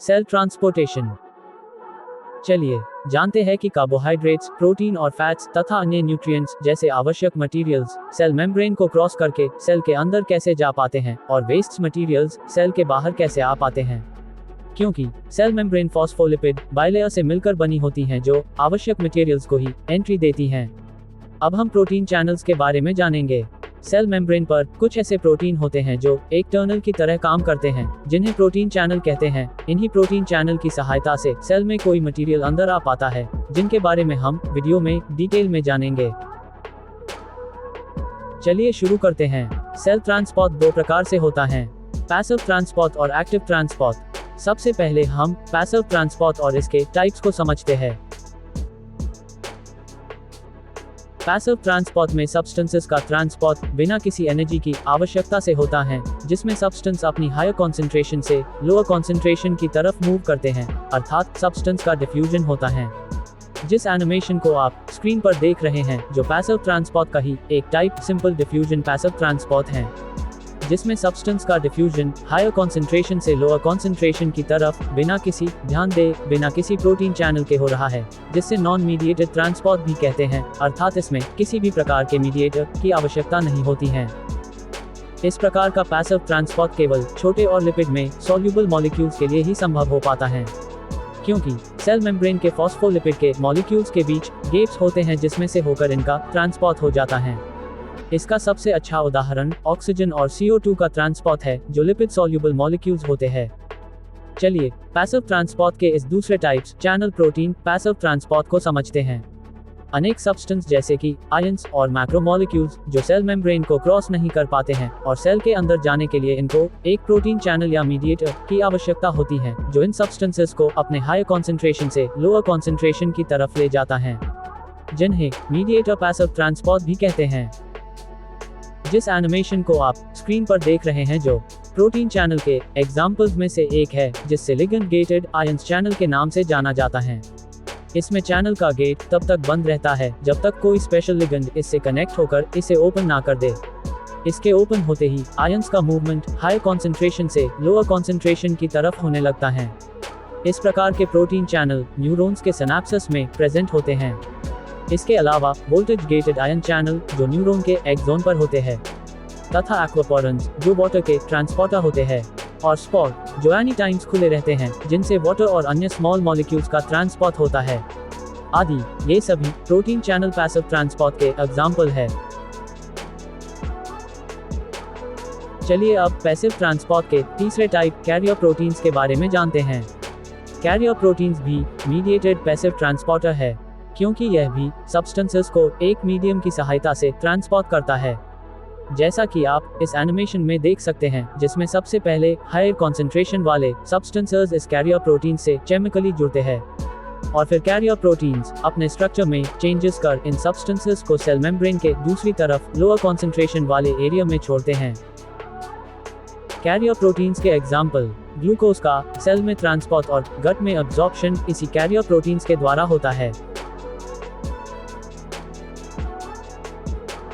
Cell transportation. चलिए जानते हैं कि कार्बोहाइड्रेट्स, प्रोटीन और फैट्स तथा अन्य न्यूट्रिएंट्स जैसे आवश्यक मटेरियल्स सेल मेम्ब्रेन को क्रॉस करके सेल के अंदर कैसे जा पाते हैं और वेस्ट मटेरियल्स सेल के बाहर कैसे आ पाते हैं। क्योंकि सेल मेम्ब्रेन फॉस्फोलिपिड बाइलेयर से मिलकर बनी होती हैं जो आवश्यक मटेरियल्स को ही एंट्री देती हैं। अब हम प्रोटीन चैनल्स के बारे में जानेंगे। सेल मेम्ब्रेन पर कुछ ऐसे प्रोटीन होते हैं जो एक टनल की तरह काम करते हैं, जिन्हें प्रोटीन चैनल कहते हैं। इन्हीं प्रोटीन चैनल की सहायता से सेल में कोई मटेरियल अंदर आ पाता है, जिनके बारे में हम वीडियो में डिटेल में जानेंगे। चलिए शुरू करते हैं। सेल ट्रांसपोर्ट दो प्रकार से होता है, पैसिव ट्रांसपोर्ट और एक्टिव ट्रांसपोर्ट। सबसे पहले हम पैसिव ट्रांसपोर्ट और इसके टाइप्स को समझते हैं। पैसिव ट्रांसपोर्ट में सब्सटेंसेस का ट्रांसपोर्ट बिना किसी एनर्जी की आवश्यकता से होता है, जिसमें सब्सटेंस अपनी हायर कॉन्सेंट्रेशन से लोअर कॉन्सेंट्रेशन की तरफ मूव करते हैं, अर्थात सब्सटेंस का डिफ्यूजन होता है। जिस एनिमेशन को आप स्क्रीन पर देख रहे हैं जो पैसिव ट्रांसपोर्ट का ही एक type simple diffusion passive transport है, जिसमें सब्सटेंस का डिफ्यूजन हायर कॉन्सेंट्रेशन से लोअर कॉन्सेंट्रेशन की तरफ बिना किसी प्रोटीन चैनल के हो रहा है, जिससे नॉन मीडिएटेड ट्रांसपोर्ट भी कहते हैं, अर्थात इसमें किसी भी प्रकार के मीडिएटर की आवश्यकता नहीं होती है। इस प्रकार का पैसिव ट्रांसपोर्ट केवल छोटे और लिपिड में सॉल्यूबल मॉलिक्यूल्स के लिए ही संभव हो पाता है, क्योंकि सेल मेम्ब्रेन के फॉस्फोलिपिड के मॉलिक्यूल्स के बीच गैप्स होते हैं जिसमें से होकर इनका ट्रांसपोर्ट हो जाता है। इसका सबसे अच्छा उदाहरण ऑक्सीजन और CO2 का ट्रांसपोर्ट है, जो लिपिड सॉल्यूबल मॉलिक्यूल्स होते हैं। चलिए पैसिव ट्रांसपोर्ट के इस दूसरे types channel protein passive transport को समझते हैं। अनेक सब्सटेंस जैसे कि आयंस और मैक्रोमोलिक्यूल्स जो सेल मेम्ब्रेन को क्रॉस नहीं कर पाते हैं और सेल के अंदर जाने के लिए इनको एक प्रोटीन चैनल या मीडिएटर की आवश्यकता होती है, जो इन सब्सटेंसेस को अपने हायर कॉन्सेंट्रेशन से लोअर कॉन्सेंट्रेशन की तरफ ले जाता है, जिन्हें मीडिएटर पैसिव ट्रांसपोर्ट भी कहते हैं। जिस एनिमेशन को आप स्क्रीन पर देख रहे हैं जो प्रोटीन चैनल के एग्जाम्पल्स में से एक है, जिससे लिगेंड गेटेड आयंस चैनल के नाम से जाना जाता है। इसमें चैनल का गेट तब तक बंद रहता है जब तक कोई स्पेशल लिगेंड इससे कनेक्ट होकर इसे ओपन ना कर दे। इसके ओपन होते ही आयंस का मूवमेंट हाई कॉन्सेंट्रेशन से लोअर कॉन्सेंट्रेशन की तरफ होने लगता है। इस प्रकार के प्रोटीन चैनल न्यूरॉन्स के सिनेप्सेस में प्रेजेंट होते हैं। इसके अलावा वोल्टेज गेटेड आयन चैनल जो न्यूरॉन के एक्सोन पर होते हैं, तथा एक्वापोरेंस जो वाटर के ट्रांसपोर्टर होते हैं, और स्पॉर जो एनी टाइम्स खुले रहते हैं, जिनसे वाटर और अन्य स्मॉल मॉलिक्यूल्स का ट्रांसपोर्ट होता है, आदि ये सभी प्रोटीन चैनल पैसिव ट्रांसपोर्ट के एग्जाम्पल है। चलिए अब पैसिव ट्रांसपोर्ट के तीसरे टाइप कैरियर प्रोटीन्स के बारे में जानते हैं। कैरियर प्रोटीन्स भी मीडिएटेड पैसिव ट्रांसपोर्टर है, क्योंकि यह भी सब्सटेंसेस को एक मीडियम की सहायता से ट्रांसपोर्ट करता है, जैसा कि आप इस एनिमेशन में देख सकते हैं, जिसमें सबसे पहले हायर कॉन्सेंट्रेशन वाले सब्सटेंसेस इस कैरियर प्रोटीन से केमिकली जुड़ते हैं, और फिर कैरियर प्रोटीन्स अपने स्ट्रक्चर में चेंजेस कर इन सब्सटेंसेस को सेल मेम्ब्रेन के दूसरी तरफ लोअर कॉन्सेंट्रेशन वाले एरिया में छोड़ते हैं। कैरियर प्रोटीन्स के एग्जाम्पल ग्लूकोज का सेल में ट्रांसपोर्ट और गट में अब्जॉर्प्शन इसी कैरियर प्रोटीन्स के द्वारा होता है।